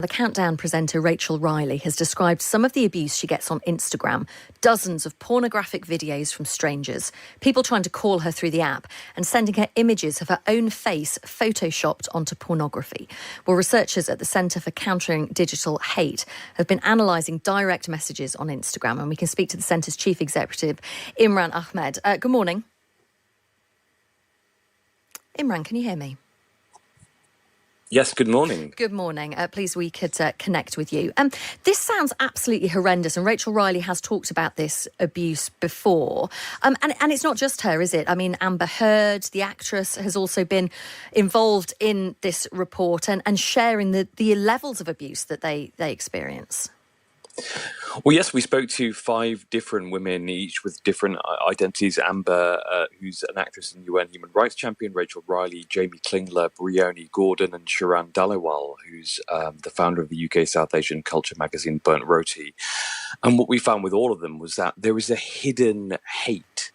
The Countdown presenter Rachel Riley has described some of the abuse she gets on Instagram. Dozens of pornographic videos from strangers, people trying to call her through the app and sending her images of her own face photoshopped onto pornography. Well, researchers at the Centre for Countering Digital Hate have been analysing direct messages on Instagram, and we can speak to the Centre's Chief Executive, Imran Ahmed. Good morning. Imran, can you hear me? Yes, good morning. Good morning. Pleased we could connect with you. This sounds absolutely horrendous, and Rachel Riley has talked about this abuse before. And it's not just her, is it? I mean, Amber Heard, the actress, has also been involved in this report and sharing the levels of abuse that they experience. Well, yes, we spoke to 5 different women, each with different identities. Amber, who's an actress and UN human rights champion, Rachel Riley, Jamie Klingler, Brioni Gordon, and Sharan Dhaliwal, who's the founder of the UK South Asian culture magazine Burnt Roti. And what we found with all of them was that there is a hidden hate.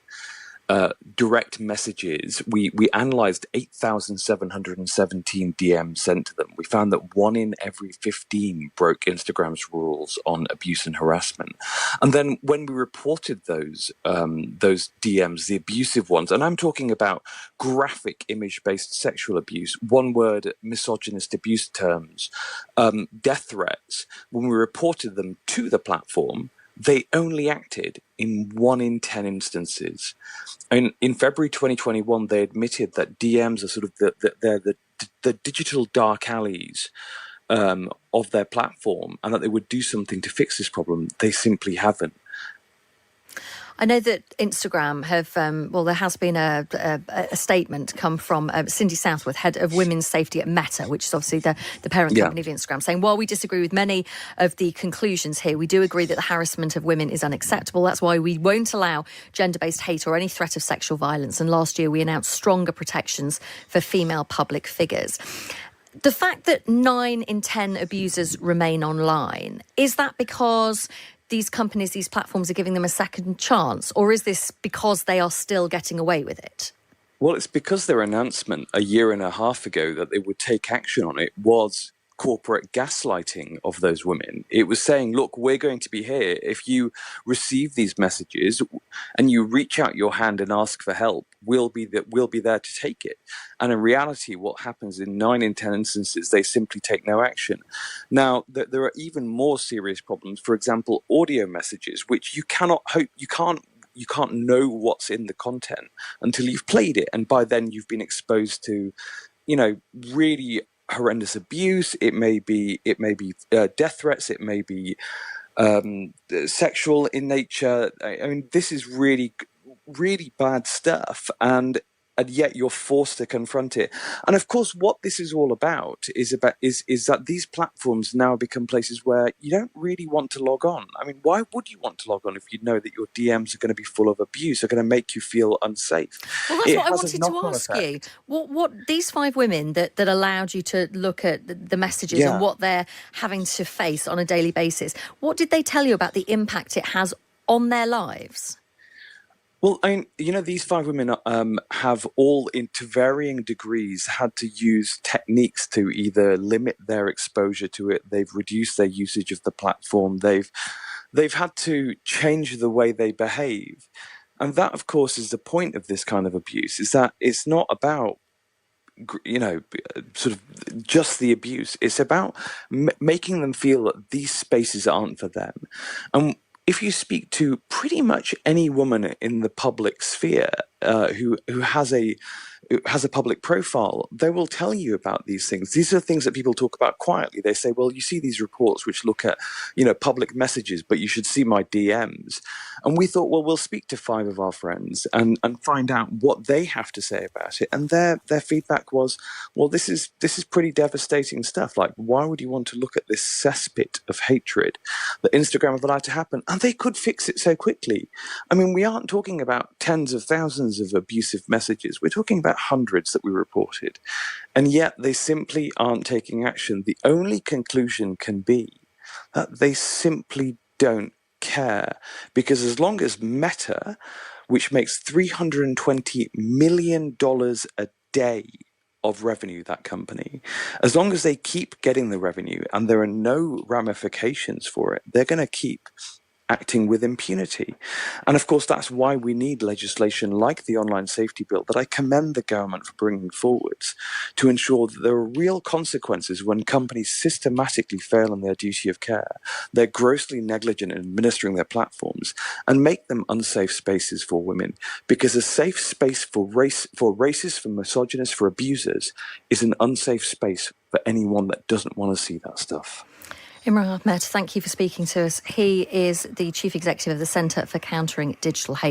Direct messages. We analysed 8,717 DMs sent to them. We found that 1 in every 15 broke Instagram's rules on abuse and harassment. And then when we reported those DMs, the abusive ones, and I'm talking about graphic image-based sexual abuse, one-word misogynist abuse terms, death threats, when we reported them to the platform, they only acted in 1 in 10 instances. And in February 2021, they admitted that DMs are sort of the digital dark alleys of their platform, and that they would do something to fix this problem. They simply haven't. I know that Instagram have, there has been a statement come from Cindy Southworth, head of women's safety at Meta, which is obviously the parent company of Instagram, saying, while we disagree with many of the conclusions here, we do agree that the harassment of women is unacceptable. That's why we won't allow gender-based hate or any threat of sexual violence. And last year we announced stronger protections for female public figures. The fact that 9 in 10 abusers remain online, is that because these companies, these platforms are giving them a second chance, or is this because they are still getting away with it? Well, it's because their announcement a year and a half ago that they would take action on it was corporate gaslighting of those women. It was saying, look, we're going to be here. If you receive these messages and you reach out your hand and ask for help, we'll be there to take it. And in reality, what happens in 9 in 10 instances, they simply take no action. Now, there are even more serious problems. For example, audio messages, which you can't know what's in the content until you've played it. And by then you've been exposed to, really horrendous abuse. It may be death threats. It may be sexual in nature. I mean, this is really, really bad stuff. And yet you're forced to confront it. And of course, what this is all about is that these platforms now become places where you don't really want to log on. I mean, why would you want to log on if you know that your DMs are going to be full of abuse, are going to make you feel unsafe? Well, that's what I wanted to ask you. What these 5 women that allowed you to look at the messages and what they're having to face on a daily basis, what did they tell you about the impact it has on their lives? Well, I mean, these 5 women have all, to varying degrees, had to use techniques to either limit their exposure to it. They've reduced their usage of the platform. They've had to change the way they behave. And that, of course, is the point of this kind of abuse, is that it's not about, sort of just the abuse. It's about making them feel that these spaces aren't for them. And if you speak to pretty much any woman in the public sphere who has a public profile, they will tell you about these things. These are things that people talk about quietly. They say, well, you see these reports which look at, public messages, but you should see my DMs. And we thought, well, we'll speak to 5 of our friends and find out what they have to say about it. And their feedback was, well, this is pretty devastating stuff. Like, why would you want to look at this cesspit of hatred that Instagram have allowed to happen? And they could fix it so quickly. I mean, we aren't talking about tens of thousands of abusive messages. We're talking about hundreds that we reported. And yet they simply aren't taking action. The only conclusion can be that they simply don't care. Because as long as Meta, which makes $320 million a day of revenue, that company, as long as they keep getting the revenue and there are no ramifications for it, they're going to keep acting with impunity. And of course, that's why we need legislation like the Online Safety Bill that I commend the government for bringing forwards to ensure that there are real consequences when companies systematically fail in their duty of care, they're grossly negligent in administering their platforms, and make them unsafe spaces for women. Because a safe space for racists, for misogynists, for abusers is an unsafe space for anyone that doesn't want to see that stuff. Imran Ahmed, thank you for speaking to us. He is the Chief Executive of the Centre for Countering Digital Hate.